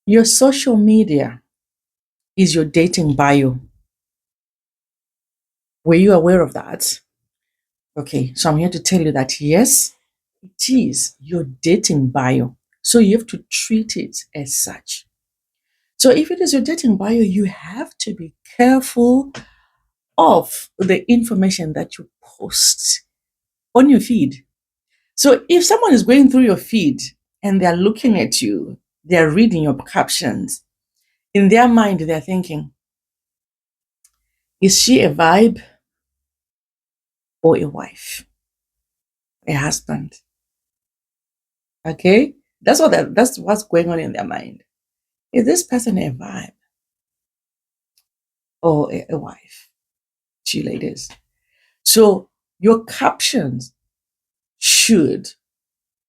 Your social media is your dating bio. Were you aware of that? Okay, so I'm here to tell you that yes, it is your dating bio. So you have to treat it as such. So if it is your dating bio, you have to be careful of the information that you post on your feed. So if someone is going through your feed and they're looking at you, they're reading your captions, in their mind, they're thinking, is she a vibe or a wife, a husband? Okay, that's what's going on in their mind. Is this person a vibe or a wife? Two ladies. So your captions should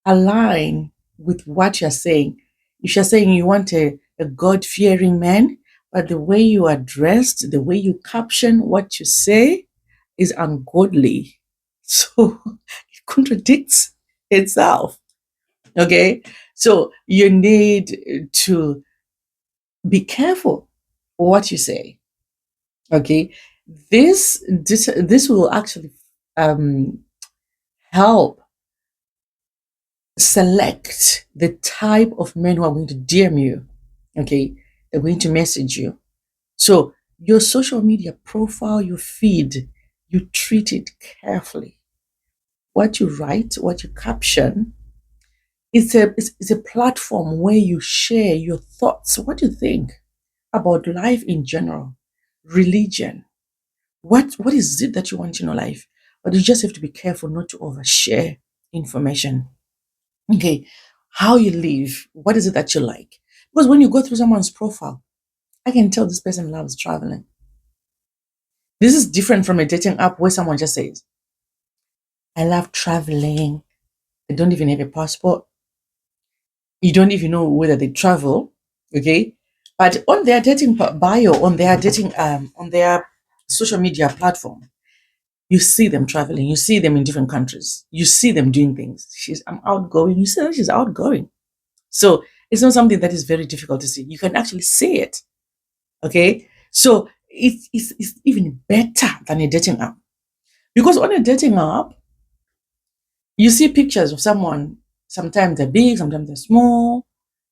align with what you're saying. If you're saying you want a God fearing man, but the way you are dressed, the way you caption what you say is ungodly. So it contradicts itself. Okay. So you need to be careful what you say. Okay. This will actually um, help select the type of men who are going to DM you. Okay, they're going to message you. So your social media profile, your feed, you treat it carefully. What you write, what you caption, it's a platform where you share your thoughts, what you think about life in general, religion. What is it that you want in your life? But you just have to be careful not to overshare information. Okay, how you live, what is it that you like? Because when you go through someone's profile, I can tell this person loves traveling. This is different from a dating app where someone just says, I love traveling. They don't even have a passport. You don't even know whether they travel. Okay. But on their dating bio, on their social media platform, you see them traveling, you see them in different countries, you see them doing things. I'm outgoing. You see that she's outgoing. So it's not something that is very difficult to see. You can actually see it. Okay. So it's even better than a dating app. Because on a dating app, you see pictures of someone, sometimes they're big, sometimes they're small,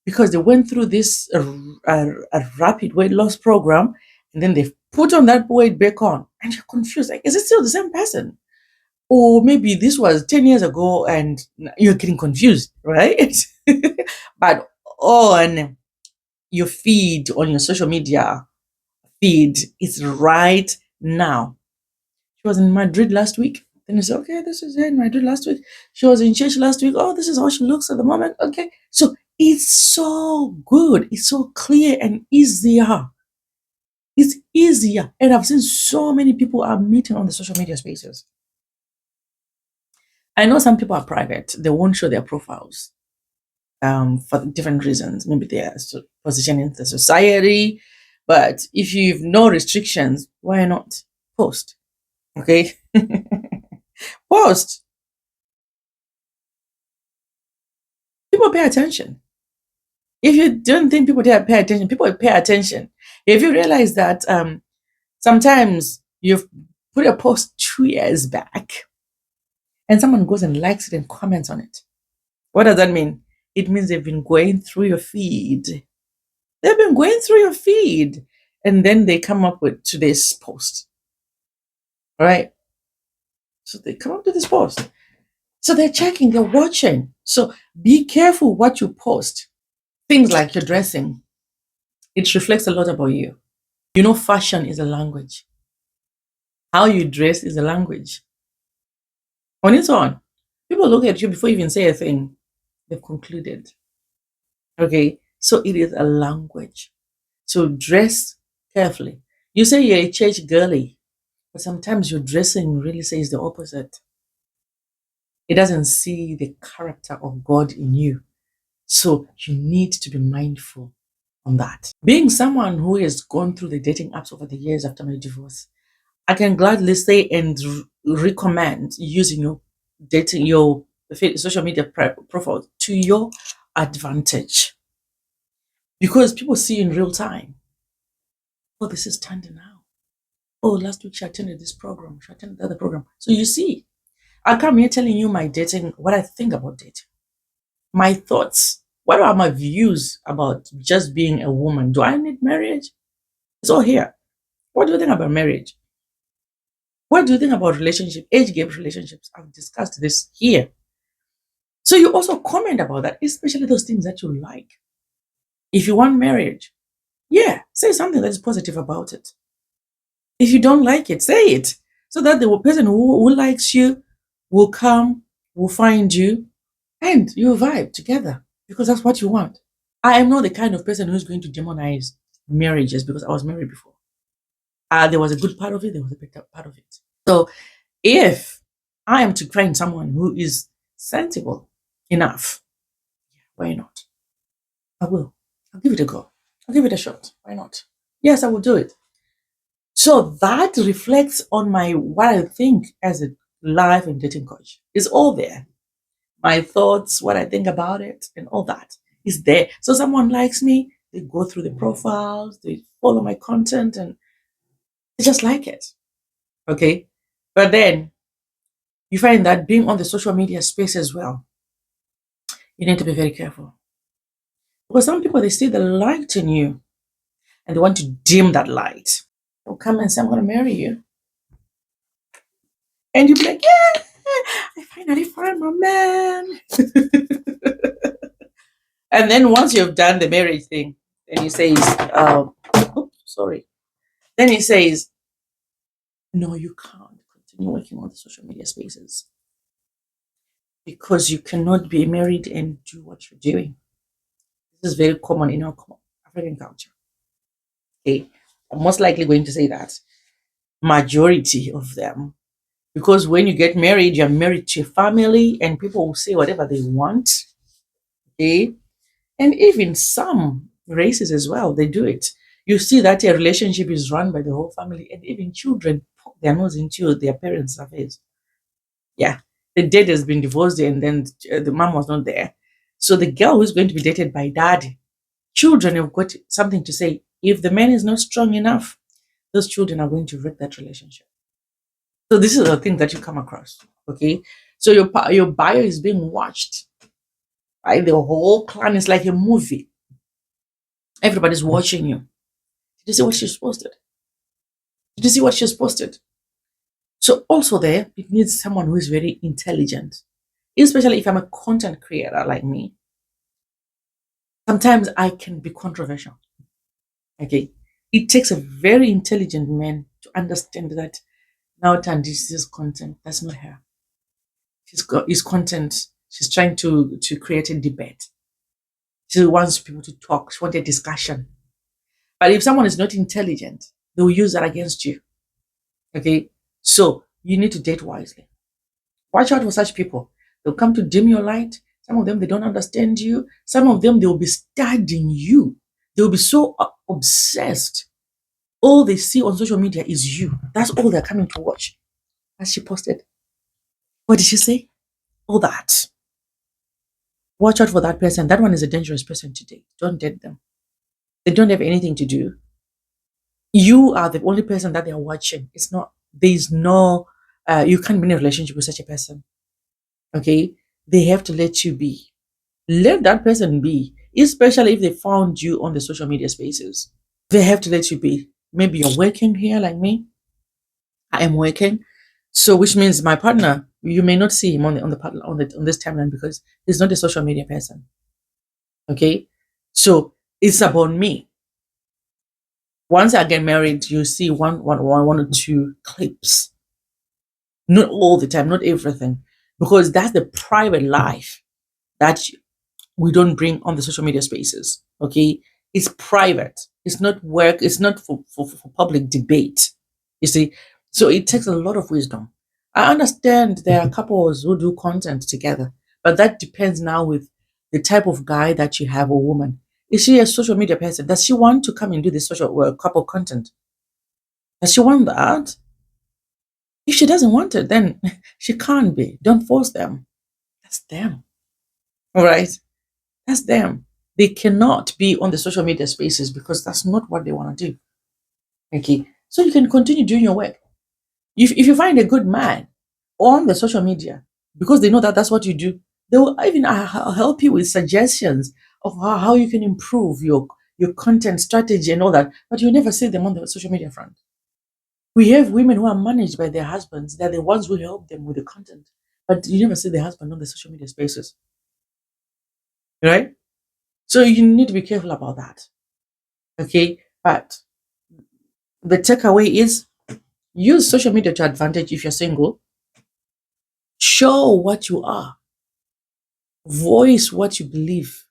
because they went through this a rapid weight loss program, and then they put on that weight back on, and you're confused. Like, is it still the same person? Or maybe this was 10 years ago and you're getting confused, right? But on your feed, on your social media feed, it's right now. She was in Madrid last week. Then you say, okay, this is her in Madrid last week. She was in church last week. Oh, this is how she looks at the moment. Okay. So it's so good. It's so clear and easier. It's easier. And I've seen so many people are meeting on the social media spaces. I know some people are private. They won't show their profiles for different reasons. Maybe they are positioned in the society. But if you've no restrictions, why not post? Okay. Post. People pay attention. If you don't think people pay attention, people pay attention. If you realize that sometimes you've put a post 2 years back and someone goes and likes it and comments on it, what does that mean? It means they've been going through your feed. They've been going through your feed and then they come up with today's post, right? So they come up to this post. So they're checking, they're watching. So be careful what you post. Things like your dressing, it reflects a lot about you. You know, fashion is a language. How you dress is a language. On its own, people look at you before you even say a thing. They've concluded. Okay, so it is a language. So dress carefully. You say you're a church girly, but sometimes your dressing really says the opposite. It doesn't see the character of God in you. So you need to be mindful on that. Being someone who has gone through the dating apps over the years after my divorce, I can gladly say and recommend using your dating, your social media profile to your advantage. because people see in real time. Oh, this is Tanda now. Oh, last week she attended this program. She attended the other program. So you see, I come here telling you my dating, what I think about dating, my thoughts. What are my views about just being a woman? Do I need marriage? It's all here. What do you think about marriage? What do you think about relationship, age gap relationships? I've discussed this here. So you also comment about that, especially those things that you like. If you want marriage, yeah, say something that is positive about it. If you don't like it, say it. So that the person who likes you will come, will find you, and you vibe together because that's what you want. I am not the kind of person who's going to demonize marriages because I was married before. There was a good part of it, there was a bad part of it. So if I am to find someone who is sensible enough, why not? I will. I'll give it a go. I'll give it a shot. Why not? Yes, I will do it. So that reflects on my what I think as a life and dating coach. It's all there. My thoughts, what I think about it, and all that is there. So someone likes me, they go through the profiles, they follow my content, and they just like it. Okay. But then you find that being on the social media space as well, you need to be very careful. Because some people they see the light in you and they want to dim that light. They'll come and say, I'm gonna marry you. And you'll be like, yeah, I finally found my man. And then once you've done the marriage thing, then he says, oops, sorry. Then he says, no, you can't continue working on the social media spaces because you cannot be married and do what you're doing. This is very common in our African culture. Okay, I'm most likely going to say that majority of them, because when you get married, you're married to a family, and people will say whatever they want. Okay, and even some races as well, they do it. You see that a relationship is run by the whole family, and even children poke their nose into their parents' affairs. Yeah, the dad has been divorced, and then the mom was not there. So the girl who's going to be dated by dad, children have got something to say. If the man is not strong enough, those children are going to wreck that relationship. So this is the thing that you come across. Okay, so your bio is being watched. Right, the whole clan is like a movie. Everybody's watching you. Did you see what she's posted? Did you see what she's posted? So also there, it needs someone who is very intelligent, especially if I'm a content creator like me. Sometimes I can be controversial. Okay, it takes a very intelligent man to understand that now Tandis's content, that's not her. She's got his content. She's trying to create a debate. She wants people to talk. She wants a discussion. But if someone is not intelligent, they will use that against you. Okay, so you need to date wisely. Watch out for such people. They'll come to dim your light. Some of them, they don't understand you. Some of them, they will be studying you. They will be so obsessed. All they see on social media is you. That's all they're coming to watch. As she posted. What did she say? All that. Watch out for that person. That one is a dangerous person to date. Don't date them. They don't have anything to do. You are the only person that they're watching. It's not, there's no, you can't be in a relationship with such a person. Okay? They have to let you be. Let that person be, especially if they found you on the social media spaces. They have to let you be. Maybe you're working here like me. I am working. So which means my partner, you may not see him on this timeline because he's not a social media person. Okay? So it's about me. Once I get married, you see one or two clips. Not all the time, not everything. Because that's the private life that we don't bring on the social media spaces. Okay? It's private. It's not work. It's not for public debate. You see? So it takes a lot of wisdom. I understand there are couples who do content together, but that depends now with the type of guy that you have or woman. Is she a social media person? Does she want to come and do this social couple content? Does she want that? If she doesn't want it, then she can't be. Don't force them. That's them. All right? That's them. They cannot be on the social media spaces because that's not what they want to do. Okay. So you can continue doing your work. If you find a good man on the social media, because they know that that's what you do, they will even help you with suggestions of how you can improve your content strategy and all that. But you never see them on the social media front. We have women who are managed by their husbands. They're the ones who help them with the content. But you never see the husband on the social media spaces. Right? So you need to be careful about that. Okay? But the takeaway is use social media to advantage if you're single. Show what you are. Voice what you believe.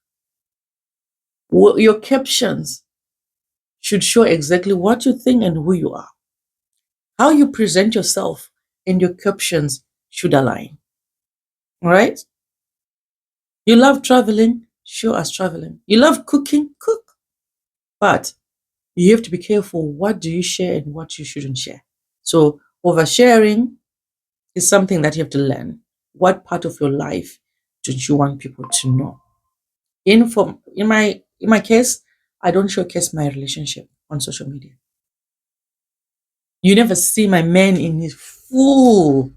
Your captions should show exactly what you think and who you are. How you present yourself and your captions should align. All right? You love traveling, show us traveling. You love cooking, cook. But you have to be careful what do you share and what you shouldn't share. So oversharing is something that you have to learn. What part of your life don't you want people to know? In my case, I don't showcase my relationship on social media. You never see my man in his full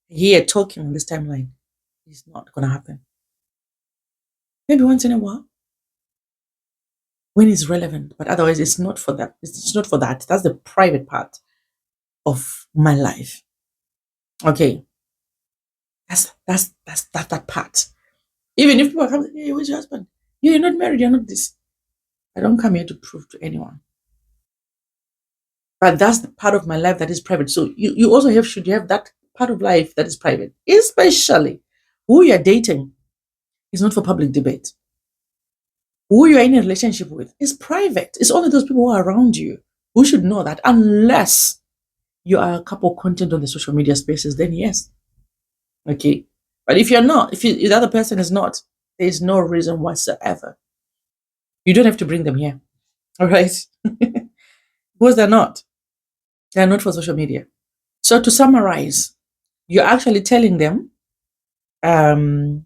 here talking on this timeline. It's not gonna happen. Maybe once in a while when it's relevant, but otherwise it's not for that. It's not for that. That's the private part of my life. Okay, that part. Even if people come, hey, where's your husband? You're not married. You're not this. I don't come here to prove to anyone. But that's the part of my life that is private. So you also should have that part of life that is private, especially who you're dating is not for public debate. Who you're in a relationship with is private. It's only those people who are around you who should know that, unless you are a couple content on the social media spaces, then yes. Okay. But if you're not, if the other person is not, there's no reason whatsoever. You don't have to bring them here. All right. Because they're not. They're not for social media. So to summarize, you're actually telling them, um,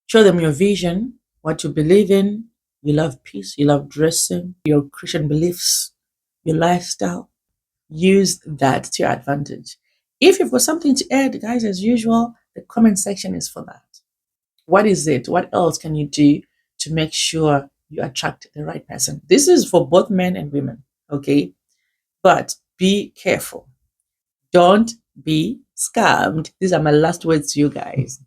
show them your vision, what you believe in. You love peace, you love dressing, your Christian beliefs, your lifestyle. Use that to your advantage. If you've got something to add, guys, as usual, the comment section is for that. What is it? What else can you do to make sure you attract the right person? This is for both men and women, okay? But be careful. Don't be scammed. These are my last words to you guys.